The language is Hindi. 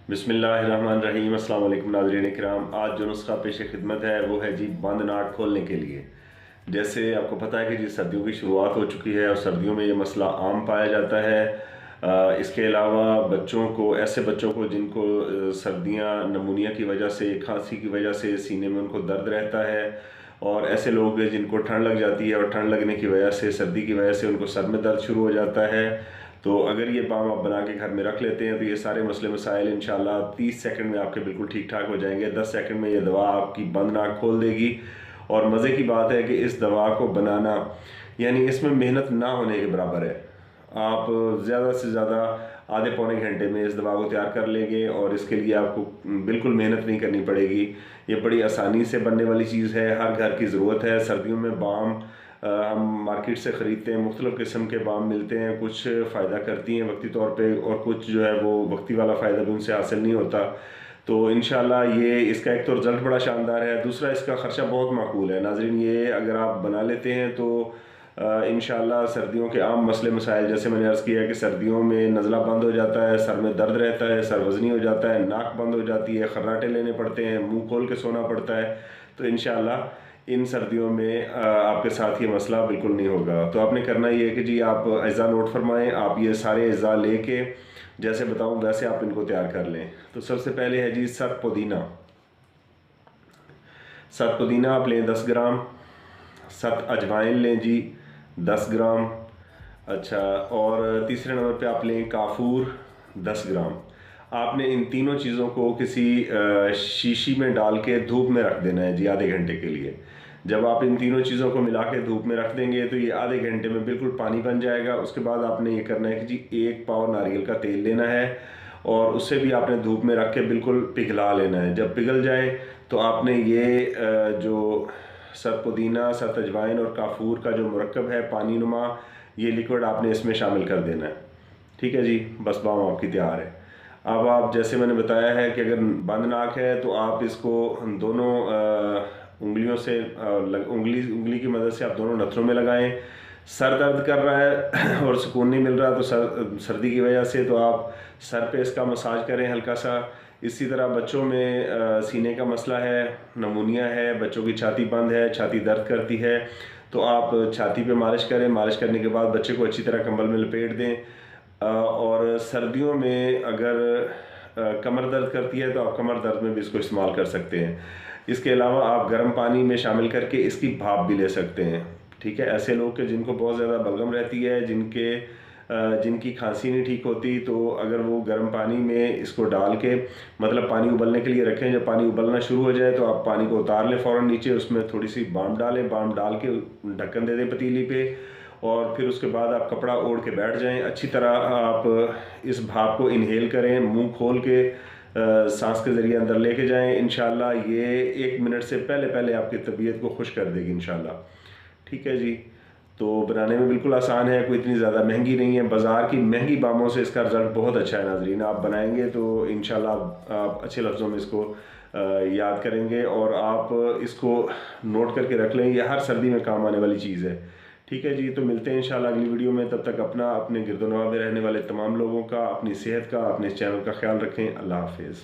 बिस्मिल्लाहिर्रहमानिर्रहीम। अस्सलाम वालेकुम नाज़रीन इकराम। आज जो नुस्खा पेश खिदमत है वो है जी बंद नाक खोलने के लिए। जैसे आपको पता है कि जी सर्दियों की शुरुआत हो चुकी है और सर्दियों में ये मसला आम पाया जाता है। इसके अलावा बच्चों को, ऐसे बच्चों को जिनको सर्दियाँ नमूनिया की वजह से, खांसी की वजह से सीने में उनको दर्द रहता है, और ऐसे लोग जिनको ठंड लग जाती है और ठंड लगने की वजह से, सर्दी की वजह से उनको सर में दर्द शुरू हो जाता है। तो अगर ये बाम आप बना के घर में रख लेते हैं तो ये सारे मसले मसाइल इंशाल्लाह 30 सेकंड में आपके बिल्कुल ठीक ठाक हो जाएंगे। 10 सेकंड में ये दवा आपकी बंद नाक खोल देगी। और मज़े की बात है कि इस दवा को बनाना यानी इसमें मेहनत ना होने के बराबर है। आप ज़्यादा से ज़्यादा आधे पौने घंटे में इस दवा को तैयार कर लेंगे और इसके लिए आपको बिल्कुल मेहनत नहीं करनी पड़ेगी। ये बड़ी आसानी से बनने वाली चीज़ है, हर घर की ज़रूरत है। सर्दियों में बाम हम मार्केट से ख़रीदते हैं, मुख्तलिफ़ किस्म के बाम मिलते हैं। कुछ फ़ायदा करती हैं वक्ती तौर पे और कुछ जो है वो वक्ती वाला फ़ायदा भी उनसे हासिल नहीं होता। तो इंशाल्लाह ये इसका एक तो रिज़ल्ट बड़ा शानदार है, दूसरा इसका ख़र्चा बहुत माकूल है। नाज़रीन, ये अगर आप बना लेते हैं तो इंशाल्लाह सर्दियों के आम मसले मसाइल, जैसे मैंने अर्ज़ किया कि सर्दियों में नज़ला बंद हो जाता है, सर में दर्द रहता है, सर वज़नी हो जाता है, नाक बंद हो जाती है, खर्राटे लेने पड़ते हैं, मुँह खोल के सोना पड़ता है। तो इंशाल्लाह इन सर्दियों में आपके साथ ये मसला बिल्कुल नहीं होगा। तो आपने करना ये है कि जी आप अज़ा नोट फरमाएं। आप ये सारे अज़ा लेके जैसे बताऊं वैसे आप इनको तैयार कर लें। तो सबसे पहले है जी सत पुदीना। सत पुदीना आप लें 10 ग्राम। सत अजवाइन लें जी 10 ग्राम। अच्छा, और तीसरे नंबर पे आप लें काफूर 10 ग्राम। आपने इन तीनों चीज़ों को किसी शीशी में डाल के धूप में रख देना है जी आधे घंटे के लिए। जब आप इन तीनों चीज़ों को मिला के धूप में रख देंगे तो ये आधे घंटे में बिल्कुल पानी बन जाएगा। उसके बाद आपने ये करना है कि जी 1 पाव नारियल का तेल लेना है और उससे भी आपने धूप में रख के बिल्कुल पिघला लेना है। जब पिघल जाए तो आपने ये जो सत पुदीना, सत अजवाइन और काफूर का जो मुरक्कब है पानी नुमा, ये लिक्विड आपने इसमें शामिल कर देना है। ठीक है जी, बस बाम आपकी तैयार है। अब आप जैसे मैंने बताया है कि अगर बंद नाक है तो आप इसको दोनों उंगलियों से उंगली की मदद से आप दोनों नथनों में लगाएं। सर दर्द कर रहा है और सुकून नहीं मिल रहा तो सर्दी की वजह से, तो आप सर पे इसका मसाज करें हल्का सा। इसी तरह बच्चों में सीने का मसला है, नमूनिया है, बच्चों की छाती बंद है, छाती दर्द करती है, तो आप छाती पे मालिश करें। मालिश करने के बाद बच्चे को अच्छी तरह कंबल में लपेट दें। और सर्दियों में अगर कमर दर्द करती है तो आप कमर दर्द में भी इसको इस्तेमाल कर सकते हैं। इसके अलावा आप गर्म पानी में शामिल करके इसकी भाप भी ले सकते हैं। ठीक है, ऐसे लोग के जिनको बहुत ज़्यादा बलगम रहती है, जिनकी खांसी नहीं ठीक होती, तो अगर वो गर्म पानी में इसको डाल के, मतलब पानी उबलने के लिए रखें, जब पानी उबलना शुरू हो जाए तो आप पानी को उतार लें फ़ौरन नीचे, उसमें थोड़ी सी बाम डालें, बाम डाल के ढक्कन दे दें पतीली पे, और फिर उसके बाद आप कपड़ा ओढ़ के बैठ जाएं। अच्छी तरह आप इस भाप को इनहेल करें, मुंह खोल के सांस के ज़रिए अंदर लेके जाएं। इंशाल्लाह ये 1 मिनट से पहले पहले आपकी तबीयत को खुश कर देगी इंशाल्लाह। ठीक है जी, तो बनाने में बिल्कुल आसान है, कोई इतनी ज़्यादा महंगी नहीं है। बाज़ार की महंगी बामों से इसका रिज़ल्ट बहुत अच्छा है। नाज़रीन, आप बनाएंगे तो इंशाल्लाह आप अच्छे लफ्ज़ों में इसको याद करेंगे और आप इसको नोट करके रख लें। ये हर सर्दी में काम आने वाली चीज़ है। ठीक है जी, तो मिलते हैं इंशाल्लाह अगली वीडियो में। तब तक अपना, अपने गिरदोनवा में रहने वाले तमाम लोगों का, अपनी सेहत का, अपने इस चैनल का ख्याल रखें। अल्लाह हाफिज़।